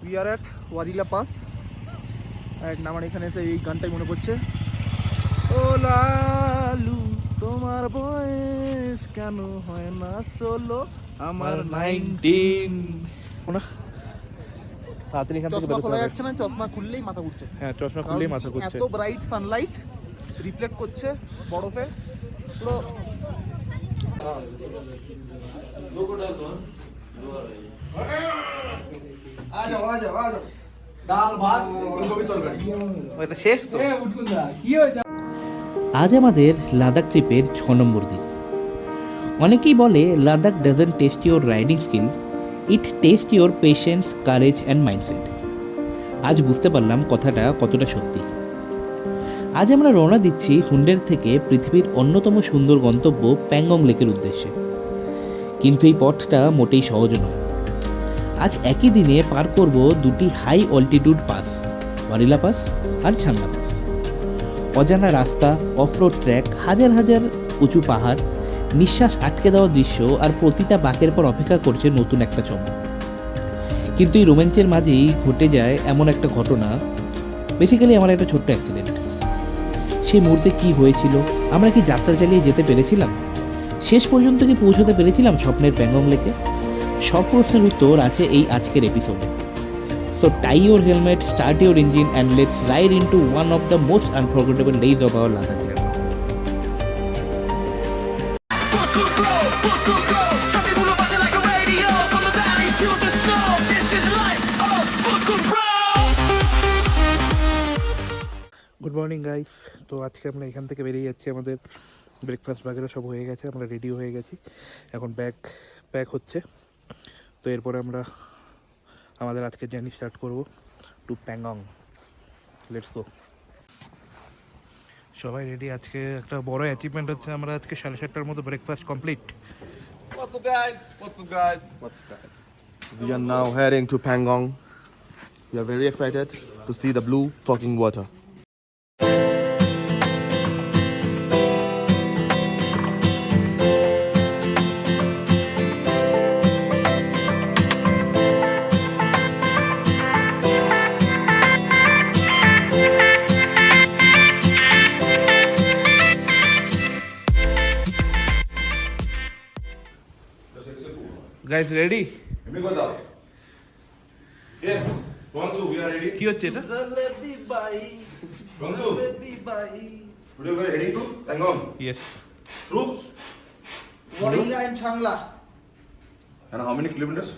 We are at Warila pass and আমার এখানে এসে এই গানটাই মনে পড়ছে। ও লালু তোমার বয়স কেন হয় না 16, আমার 19। তাড়াতাড়ি এখান থেকে চশমা বেরোতে খোলা হবে। যাচ্ছে না, চশমা খুললেই মাথা ঘুরছে। হ্যাঁ, চশমা খুললেই মাথা কারণ ঘুরছে। এত ব্রাইট সানলাইট রিফ্লেক্ট করছে বরফে পুরো। শেষ তো। আজ আমাদের লাদাখ ট্রিপের 6 নম্বর দিন। অনেকেই বলে Ladakh doesn't test your riding skill, it test your patience, courage and mindset. আজ বুঝতে পারলাম কথাটা কতটা সত্যি। আজ আমরা রওনা দিচ্ছি হুন্ডের থেকে পৃথিবীর অন্যতম সুন্দর গন্তব্য প্যাংগং লেকের উদ্দেশ্যে। কিন্তু এই পথটা মোটেই সহজ নয়। আজ একই দিনে পার করব দুটি হাই অল্টিটিউড পাস, ওয়ারিলা পাস আর ছাংলা পাস। অজানা রাস্তা, অফরোড ট্র্যাক, হাজার হাজার উঁচু পাহাড়, নিঃশ্বাস আটকে দেওয়া দৃশ্য, আর প্রতিটা বাঁকের পর অপেক্ষা করছে নতুন একটা চমক। কিন্তু এই রোমাঞ্চের মাঝেই ঘটে যায় এমন একটা ঘটনা, বেসিক্যালি আমার একটা ছোট্ট অ্যাক্সিডেন্ট। সেই মুহূর্তে কি হয়েছিল? আমরা কি যাত্রা চালিয়ে যেতে পেরেছিলাম? শেষ পর্যন্ত কি পৌঁছতে পেরেছিলাম স্বপ্নের প্যাংগং লেকে? সব প্রশ্নের উত্তর আছে এই আজকের এপিসোডে। So tie your helmet, start your engine and let's ride into one of the most unforgettable days of our Ladakh journey. Good morning guys. তো আজকে আমরা এখান থেকে বেরিয়ে যাচ্ছি, আমাদের ব্রেকফাস্ট বাগেরা সব হয়ে গেছে, আমরা রেডি হয়ে গেছি। এখন প্যাক হচ্ছে। তো এরপরে আমরা আমাদের আজকের জার্নি স্টার্ট করব টু প্যাংগং। Let's go. সবাই রেডি। আজকে একটা বড় অ্যাচিভমেন্ট হচ্ছে, আমরা আজকে 7:30টার মতো breakfast complete. What's up, guys? What's up, guys? What's up, guys? We are now heading to Pangong. We are very excited to see the blue fucking water. Guys ready? Yes, Guangzhou, we are ready. কি হচ্ছে এটা? Guangzhou, today we are heading to Pangong. Yes. Through? Warila and Changla. And how many kilometers?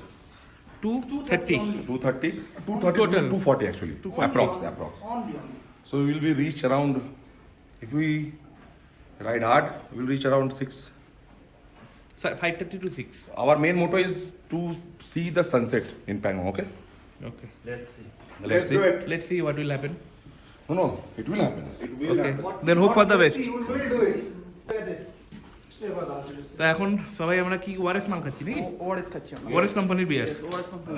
230 230? 230 Total. 240 actually. 240. Approx. Only. So we will be reach around, if we ride hard, we will reach around 6. 5:30 to 6. Our main motto is to see the sunset in Pangong, okay? Okay. Let's see. Let's see what will happen. No, it will happen. It will Okay. happen. Then hope for the best. We will do it. তো এখন সবাই আমরা কি ওয়ারেস মাল খাচ্ছি নাকি? ORS খাচ্ছি আমরা। ওয়ারেস কোম্পানির বিয়ার। ORS company.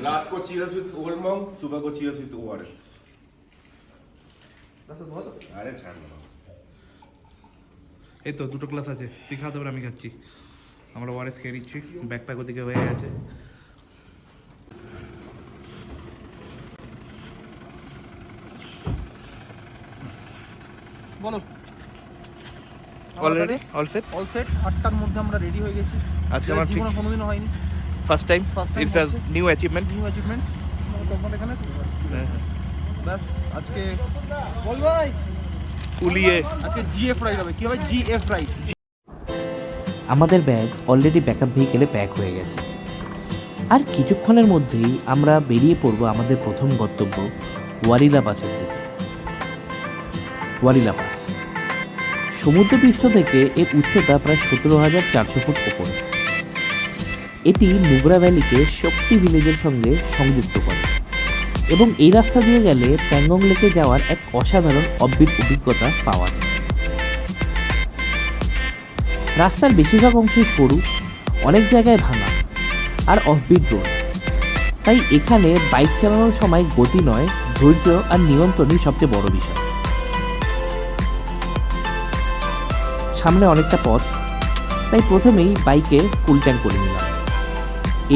रात को cheers with Old Monk, सुबह को cheers with ORS. রাস্তা ধোয়া তো? अरे छान बना. এই তো দুটো ক্লাস আছে, তুই খাওয়া দাবার আমি খাচ্ছি। আমরা ওয়ারেস খেয়ে নিচ্ছি, ব্যাকপ্যাক ওদিকে হয়ে গেছে। বলো। Already all set. All set. 8টার মধ্যে আমরা রেডি হয়ে গেছি। আজকে যেটা আমার জীবনে কোনোদিনও হয়নি। First time. First time it's a হচ্ছে। New achievement. New achievement. তখন এখানে ব্যাস আজকে বল ভাই কুলিয়ে আজকে জিএফ রাইড হবে। কি হবে? GF ride. আমাদের ব্যাগ অলরেডি ব্যাকআপ ভেহিকেলে প্যাক হয়ে গেছে, আর কিছুক্ষণের মধ্যেই আমরা বেরিয়ে পড়ব আমাদের প্রথম গন্তব্য ওয়ারিলা পাসের দিকে। ওয়ারিলা পাস সমুদ্রপৃষ্ঠ থেকে এর উচ্চতা প্রায় 17,400 ফুট ওপরে। এটি নুব্রা ভ্যালিকে শক্তি ভিলেজের সঙ্গে সংযুক্ত করে এবং এই রাস্তা দিয়ে গেলে প্যাংগং লেকে যাওয়ার এক অসাধারণ অভিজ্ঞতা পাওয়া যায়। রাস্তার বেশিরভাগ অংশই সরু, অনেক জায়গায় ভাঙা আর অফবিট রোড, তাই এখানে বাইক চালানোর সময় গতি নয়, ধৈর্য আর নিয়ন্ত্রণই সবচেয়ে বড় বিষয়। সামনে অনেকটা পথ, তাই প্রথমেই বাইকে ফুল ট্যাঙ্ক করে নিলাম।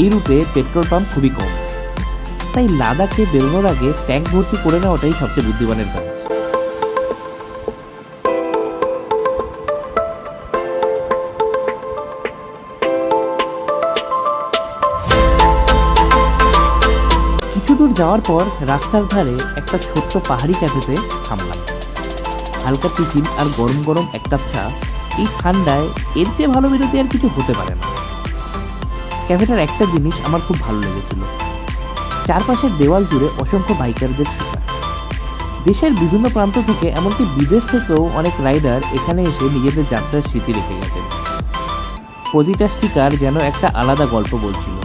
এই রুটে পেট্রোল পাম্প খুবই কম, তাই লাদাখে বেরোনোর আগে ট্যাঙ্ক ভর্তি করে নেওয়াটাই সবচেয়ে বুদ্ধিমানের কাজ। কিছু দূর যাওয়ার পর রাস্তার ধারে একটা ছোট্ট পাহাড়ি ক্যাফেতে থামলাম। হালকা টিফিন আর গরম গরম এক কাপ চা, এই ঠান্ডায় এর চেয়ে ভালো বিরতি আর কিছু হতে পারে না। ক্যাফেটার একটা জিনিস আমার খুব ভালো লেগেছিল, চারপাশের দেওয়াল জুড়ে অসংখ্য বাইকারদের শিকার। দেশের বিভিন্ন প্রান্ত থেকে এমনকি বিদেশ থেকেও অনেক রাইডার এখানে এসে নিজেদের যাত্রার স্মৃতি রেখে গেছেন। প্রতিটা স্টিকার যেন একটা আলাদা গল্প বলছিল,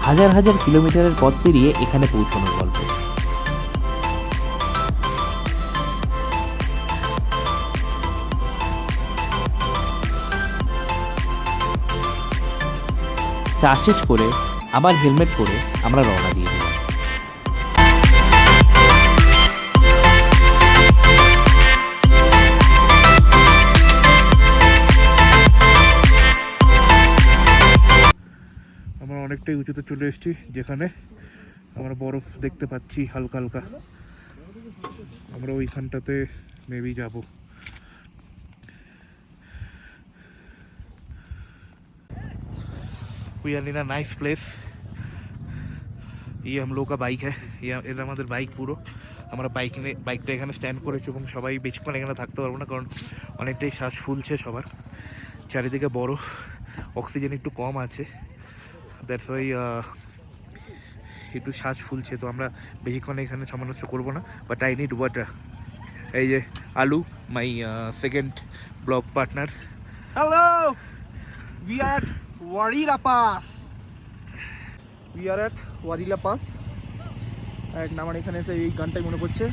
হাজার হাজার কিলোমিটারের পথ পেরিয়ে এখানে পৌঁছানোর গল্প। চা শেষ করে আবার হেলমেট পরে আমরা রওনা দিয়ে দিলাম। আমরা অনেকটাই উঁচুতে চলে এসেছি, যেখানে আমরা বরফ দেখতে পাচ্ছি হালকা হালকা। আমরা ওইখানটাতে মেবি যাব। We are in a nice place. ये हम लोग का बाइक है, এটা আমাদের বাইক পুরো। আমরা বাইকটা এখানে স্ট্যান্ড করেছি এবং সবাই বেশিক্ষণ এখানে থাকতে পারবো না, কারণ অনেকটাই শ্বাস ফুলছে সবার। চারিদিকে বরফ, অক্সিজেন একটু কম আছে, দ্যাটস ওয়াই একটু শ্বাস ফুলছে। তো আমরা বেশিক্ষণ এখানে সময় নষ্ট করবো না, বাট আই নিড ওয়াটার। এই যে আলু, my second blog partner. Hello, we are at Warila Pass. We are at Warila Pass. And আমার এখানে এসে এই গানটাই মনে পড়ছে।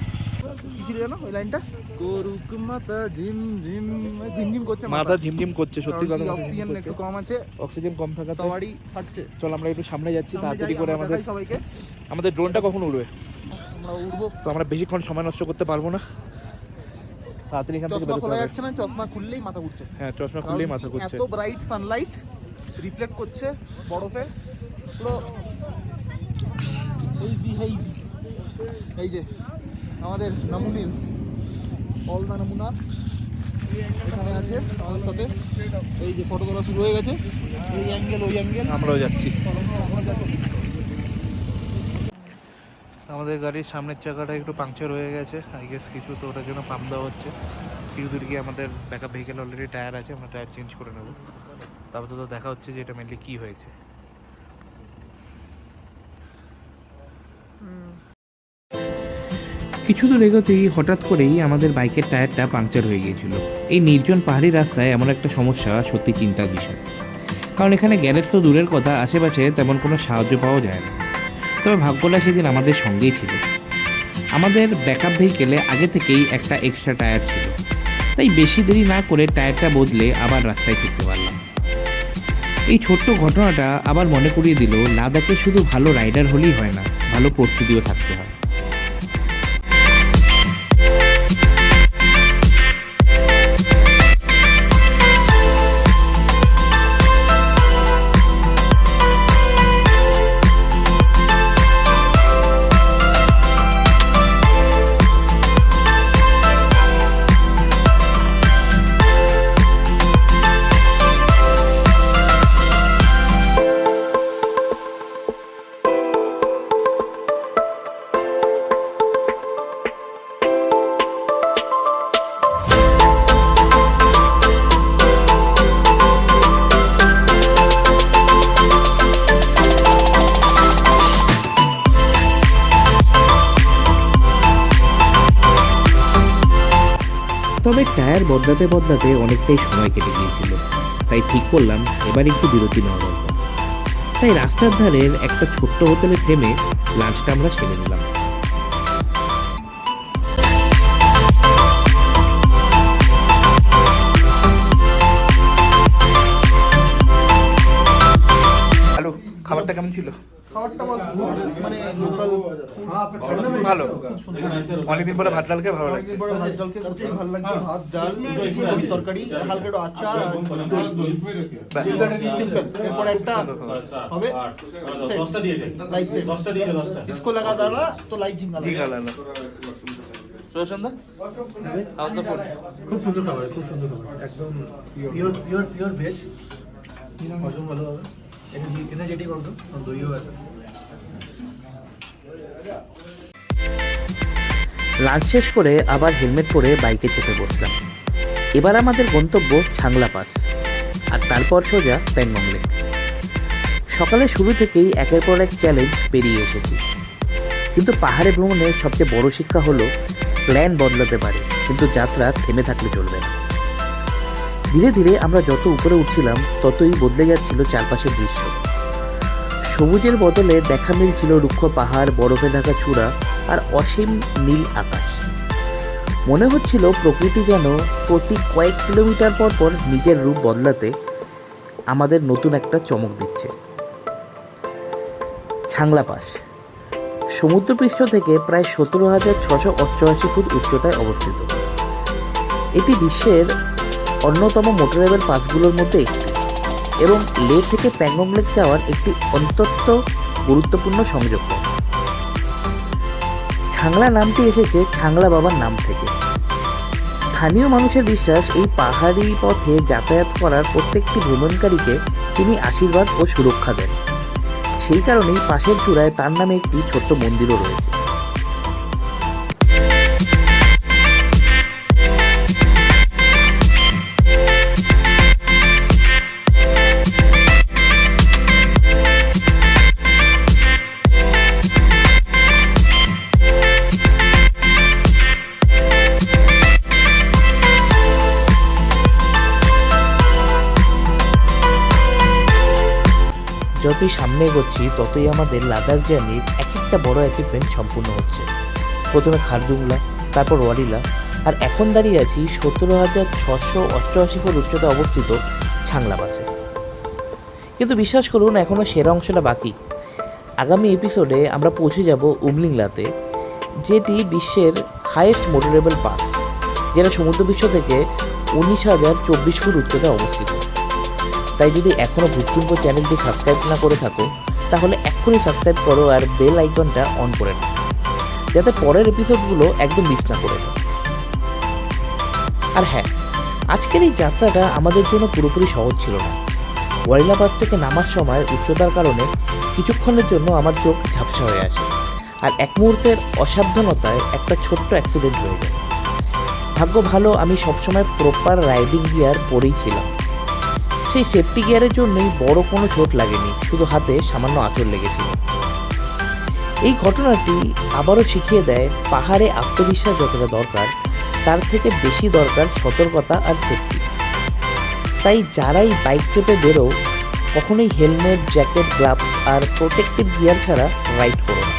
কি ছিল জানো ওই লাইনটা? করুক মাথা ঝিম ঝিম, ঝিমঝিম করছে মাথা ঝিমঝিম করছে, সত্যি কথা। অক্সিজেন একটু কম আছে, অক্সিজেন কম থাকাতে সবারই ফাটছে। চল আমরা একটু সামনে যাচ্ছি সামনে তাড়াতাড়ি যাই, করে। আমরা দেখাই সবাইকে আমাদের ড্রোনটা কখন উড়বে? আমরা উঠবো। তো আমরা বেশিক্ষণ সময় নষ্ট করতে পারবো না, তাড়াতাড়ি এখান থেকে চশমা বেরোতে খোলা হবে। যাচ্ছে না, চশমা খুললেই মাথা ঘুরছে। হ্যাঁ, চশমা খুললেই মাথা ঘুরছে। এত ব্রাইট সানলাইট রিফ্লেক্ট করছে বরফে, পুরো হেইজি হেইজি। এই যে আমাদের নামুনিজ, অল দা নমুনা এখানে আছে আমাদের সাথে। এই যে ফটো তোলা শুরু হয়ে গেছে, এই অ্যাঙ্গেল ওই অ্যাঙ্গেল, আমরাও যাচ্ছি। আমরা যাচ্ছি। আমাদের গাড়ির সামনের চাকাটা একটু পাংচার হয়ে গেছে, আই গেস কিছু, তো ওটার জন্য পাম্প দেওয়া হচ্ছে। কিছু দূর গিয়ে আমাদের ব্যাকআপ ভেহিকেল অলরেডি টায়ার আছে, আমরা টায়ার চেঞ্জ করে নেবো। তারপর তো দেখা হচ্ছে যে এটা মেনলি কী হয়েছে। কিছু দূর এগোতেই হঠাৎ করেই আমাদের বাইকের টায়ারটা পাংচার হয়ে গিয়েছিল। এই নির্জন পাহাড়ি রাস্তায় এমন একটা সমস্যা সত্যি চিন্তার বিষয়, কারণ এখানে গ্যারেজ তো দূরের কথা, আশেপাশে তেমন কোনো সাহায্য পাওয়া যায় না। তবে ভাগ্যটা সেদিন আমাদের সঙ্গেই ছিল। আমাদের ব্যাকআপ ভেহিকেলে আগে থেকেই একটা এক্সট্রা টায়ার ছিল, তাই বেশি দেরি না করে টায়ারটা বদলে আবার রাস্তায় ফিরতে পারলাম। এই ছোট্ট ঘটনাটা আবার মনে করিয়ে দিল, লাদাখে শুধু ভালো রাইডার হলেই হয় না, ভালো প্রস্তুতিও থাকতে হয়। তবে টায়ার বদলাতে বদলাতে অনেকটাই সময় কেটে গিয়েছিল, তাই ঠিক করলাম এবার একটু বিরতি নেওয়া দরকার। তাই রাস্তার ধারের একটা ছোট্ট হোটেলে থেমে লাঞ্চটা আমরা সেরে নিলাম। হ্যালো, খাবারটা কেমন ছিল? খাবারটা was good, মানে লোকাল ভালো, অনেকদিন পরে ভাত ডাল খেয়ে ভালো লাগছে। বড় ভাত ডাল খেয়ে সত্যি ভালো লাগছে। ভাত ডাল দই তরকারি হালকা একটু আচার আর দই সিম্পল। এরপর একটা হবে লাইট সেট इसको लगा डाला तो लाइट झिंगा ঠিক আছে না সুশান্ত হাউস দ্য ফুড? খুব সুন্দর খাবার, খুব সুন্দর খাবার, একদম পিওর ভেজ, অসম ভালো হবে। এনার্জেটিক অল্প, দইও আছে। লাঞ্চ শেষ করে আবার হেলমেট পরে বাইকে চেপে বসলাম। এবার আমাদের গন্তব্য ছাংলা পাস, আর তারপর সোজা প্যাংগং লেক। সকালে শুরু থেকেই একের পর এক চ্যালেঞ্জ পেরিয়ে এসেছি, কিন্তু পাহাড়ে ভ্রমণের সবচেয়ে বড় শিক্ষা হলো প্ল্যান বদলাতে পারে, কিন্তু যাত্রা থেমে থাকলে চলবে না। ধীরে ধীরে আমরা যত উপরে উঠছিলাম ততই বদলে যাচ্ছিল চারপাশের দৃশ্য। সবুজের বদলে দেখা মিলছিল রুক্ষ পাহাড়, বরফে ঢাকা চূড়া আর অসীম নীল আকাশ। মনে হচ্ছিল প্রকৃতি যেন প্রতি কয়েক কিলোমিটার পর পর নিজের রূপ বদলাতে আমাদের নতুন একটা চমক দিচ্ছে। ছাংলা পাস সমুদ্রপৃষ্ঠ থেকে প্রায় 17,688 ফুট উচ্চতায় অবস্থিত। এটি বিশ্বের অন্যতম মোটরেবল পাসগুলোর মধ্যে একটি এবং লে থেকে প্যাংগং লেক যাওয়ার একটি অত্যন্ত গুরুত্বপূর্ণ সংযোগ। ছাংলা নামটি এসেছে ছাংলা বাবার নাম থেকে। স্থানীয় মানুষের বিশ্বাস এই পাহাড়ি পথে যাতায়াত করার প্রত্যেকটি ভ্রমণকারীকে তিনি আশীর্বাদ ও সুরক্ষা দেন। সেই কারণেই পাশের চূড়ায় তার নামে একটি ছোট্ট মন্দিরও রয়েছে। যতই সামনে এগোচ্ছি ততই আমাদের লাদাখ জার্নির এক একটা বড় অ্যাচিভমেন্ট সম্পূর্ণ হচ্ছে। প্রথমে খারদুংলা, তারপর ওয়ারিলা, আর এখন দাঁড়িয়ে আছি 17,688 ফুট উচ্চতা অবস্থিত ছাংলা পাসে। কিন্তু বিশ্বাস করুন, এখনও সেরা অংশটা বাকি। আগামী এপিসোডে আমরা পৌঁছে যাব উমলিংলাতে, যেটি বিশ্বের হাইয়েস্ট মোটরেবল পাস, যেটা সমুদ্রপৃষ্ঠ থেকে 19,024 ফুট উচ্চতায় অবস্থিত। তাই যদি এখনও ভূতকুম্ভ চ্যানেলটি সাবস্ক্রাইব না করে থাকো তাহলে এক্ষুনি সাবস্ক্রাইব করো আর বেল আইকনটা অন করে নাও, যাতে পরের এপিসোডগুলো একদম মিস না করে নাও। আর হ্যাঁ, আজকের এই যাত্রাটা আমাদের জন্য পুরোপুরি সহজ ছিল না। ওয়ারিলা পাস থেকে নামার সময় উচ্চতার কারণে কিছুক্ষণের জন্য আমার চোখ ঝাপসা হয়ে আসে, আর এক মুহূর্তের অসাবধানতায় একটা ছোট্ট অ্যাক্সিডেন্ট হয়ে যায়। ভাগ্য ভালো আমি সবসময় প্রপার রাইডিং গিয়ার পরেই ছিলাম। সেই সেফটি গিয়ারের জন্যই বড় কোনো চোট লাগেনি, শুধু হাতে সামান্য আঁচড় লেগেছিল। এই ঘটনাটি আবারও শিখিয়ে দেয় পাহাড়ে আত্মবিশ্বাস যতটা দরকার তার থেকে বেশি দরকার সতর্কতা আর সেফটি। তাই যারাই বাইক ট্রিপে বেরো কখনোই হেলমেট, জ্যাকেট, গ্লাভস আর প্রোটেক্টিভ গিয়ার ছাড়া রাইড করো না।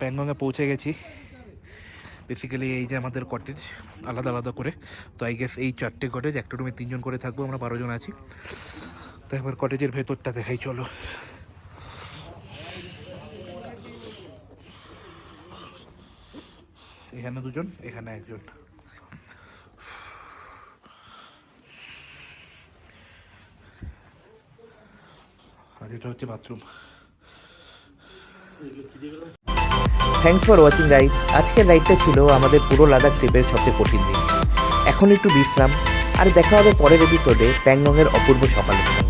প্যাংগংয়ে পৌঁছে গেছি। বেসিক্যালি এই যে আমাদের কটেজ আলাদা আলাদা করে, তো আই গেস এই 4টে কটেজ, একটা রুমে 3 জন করে থাকবো, আমরা 12 জন আছি। তো এবার কটেজের ভেতরটা দেখাই চলো। এখানে 2 জন, এখানে 1 জন। আর এটা হচ্ছে bathroom. Thanks for watching guys. আজকের রাইডটা ছিল আমাদের পুরো লাদাখ ট্রিপের সবচেয়ে কঠিন দিন। এখন একটু বিশ্রাম, আর দেখা হবে পরের এপিসোডে প্যাংগংয়ের অপূর্ব সকালের সঙ্গে।